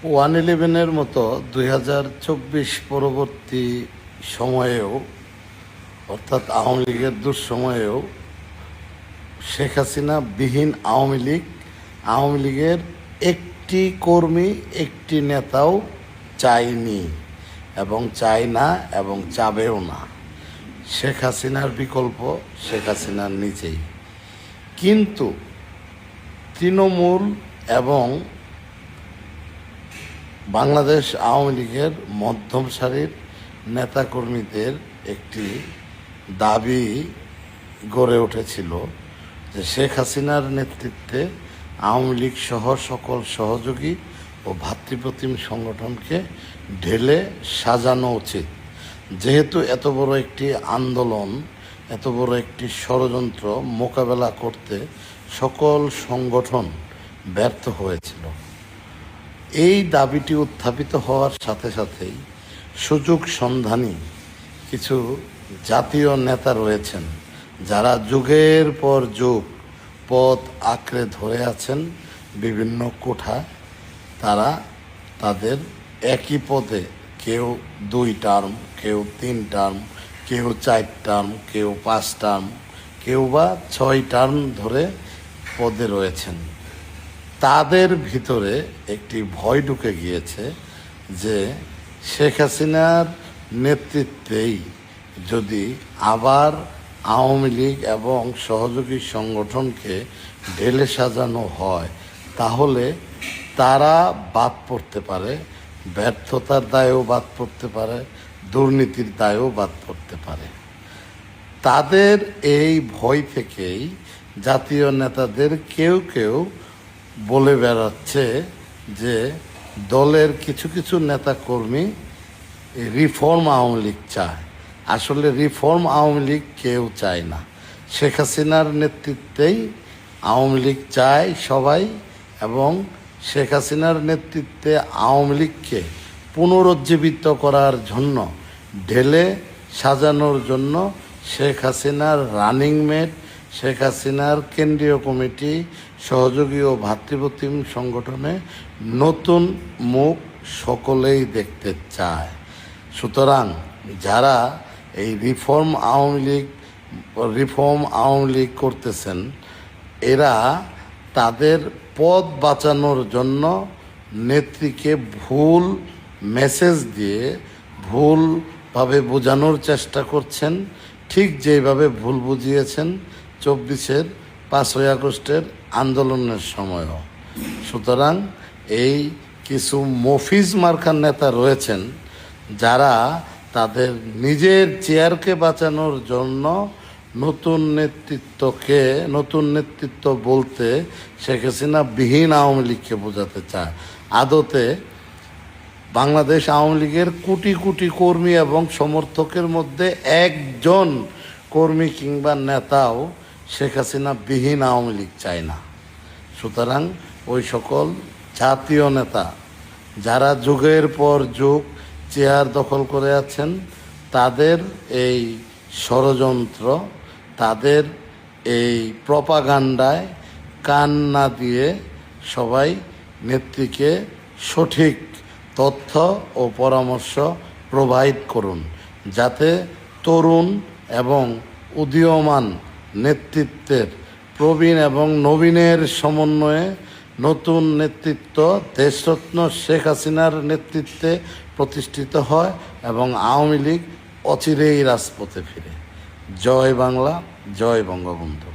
111-এর মতো 2024 পরবর্তী সময়েও, অর্থাৎ আওয়ামী লীগের দুঃসময়েও শেখ হাসিনা বিহীন আওয়ামী লীগের একটি কর্মী, একটি নেতাও চায়নি এবং চায় না এবং চাবেও না। শেখ হাসিনার বিকল্প শেখ হাসিনার নিচেই। কিন্তু তৃণমূল এবং বাংলাদেশ আওয়ামী লীগের মধ্যম সারির নেতাকর্মীদের একটি দাবি গড়ে উঠেছিল যে শেখ হাসিনার নেতৃত্বে আওয়ামী লীগ সহ সকল সহযোগী ও ভাতৃপ্রতিম সংগঠনকে ঢেলে সাজানো উচিত। যেহেতু এত বড় একটি আন্দোলন, এত বড় একটি ষড়যন্ত্র মোকাবেলা করতে সকল সংগঠন ব্যর্থ হয়েছিল। এই দাবিটি উত্থাপিত হওয়ার সাথে সাথেই সুযোগ সন্ধানী কিছু জাতীয় নেতা রয়েছেন যারা যুগের পর যুগ পদ আঁকড়ে ধরে আছেন বিভিন্ন কোঠা। তারা তাদের একই পদে, কেউ 2 টার্ম, কেউ 3 টার্ম, কেউ 4 টার্ম, কেউ 5 টার্ম, কেউ বা 6 টার্ম ধরে পদে রয়েছেন। তাদের ভিতরে একটি ভয় ঢুকে গিয়েছে যে শেখ হাসিনার নেতৃত্বেই যদি আবার আওয়ামী লীগ এবং সহযোগী সংগঠনকে ঢেলে সাজানো হয়, তাহলে তারা বাদ পড়তে পারে, ব্যর্থতার দায়েও বাদ পড়তে পারে, দুর্নীতির দায়েও বাদ পড়তে পারে। তাদের এই ভয় থেকেই জাতীয় নেতাদের কেউ কেউ বলে বেড়াচ্ছে যে দলের কিছু কিছু নেতাকর্মী রিফর্ম আওয়ামী লীগ চায়। আসলে রিফর্ম আওয়ামী লীগ কেউ চায় না। শেখ হাসিনার নেতৃত্বেই আওয়ামী লীগ চায় সবাই, এবং শেখ হাসিনার নেতৃত্বে আওয়ামী লীগকে পুনরুজ্জীবিত করার জন্য, ঢেলে সাজানোর জন্য শেখ হাসিনার রানিং মেট, শেখ হাসিনার কেন্দ্রীয় কমিটি, সহযোগী ও ভাতৃপ্রতিম সংগঠনে নতুন মুখ সকলেই দেখতে চায়। সুতরাং যারা এই রিফর্ম আওয়ামী লীগ করতেছেন, এরা তাদের পদ বাঁচানোর জন্য নেত্রীকে ভুল মেসেজ দিয়ে ভুলভাবে বোঝানোর চেষ্টা করছেন, ঠিক যেভাবে ভুল বুঝিয়েছেন 24-এর 5ই আগস্টের আন্দোলনের সময়ও। সুতরাং এই কিছু মফিজ মার্কার নেতা রয়েছেন যারা তাদের নিজের চেয়ারকে বাঁচানোর জন্য নতুন নেতৃত্ব বলতে শেখ হাসিনা বিহীন আওয়ামী লীগকে বোঝাতে চায়। আদতে বাংলাদেশ আওয়ামী লীগের কোটি কোটি কর্মী এবং সমর্থকের মধ্যে একজন কর্মী কিংবা নেতাও শেখ হাসিনা বিহীন আওয়ামী লীগ চায় না। সুতরাং ওই সকল জাতীয় নেতা যারা যুগের পর যুগ চেয়ার দখল করে আছেন, তাদের এই ষড়যন্ত্র, তাদের এই প্রপাগান্ডায় কান না দিয়ে সবাই নেত্রীকে সঠিক তথ্য ও পরামর্শ প্রোভাইড করুন, যাতে তরুণ এবং উদীয়মান নেতৃত্বের প্রবীণ এবং নবীনের সমন্বয়ে নতুন নেতৃত্ব দেশরত্ন শেখ হাসিনার নেতৃত্বে প্রতিষ্ঠিত হয় এবং আওয়ামী লীগ অচিরেই রাজপথে ফিরে। জয় বাংলা, জয় বঙ্গবন্ধু।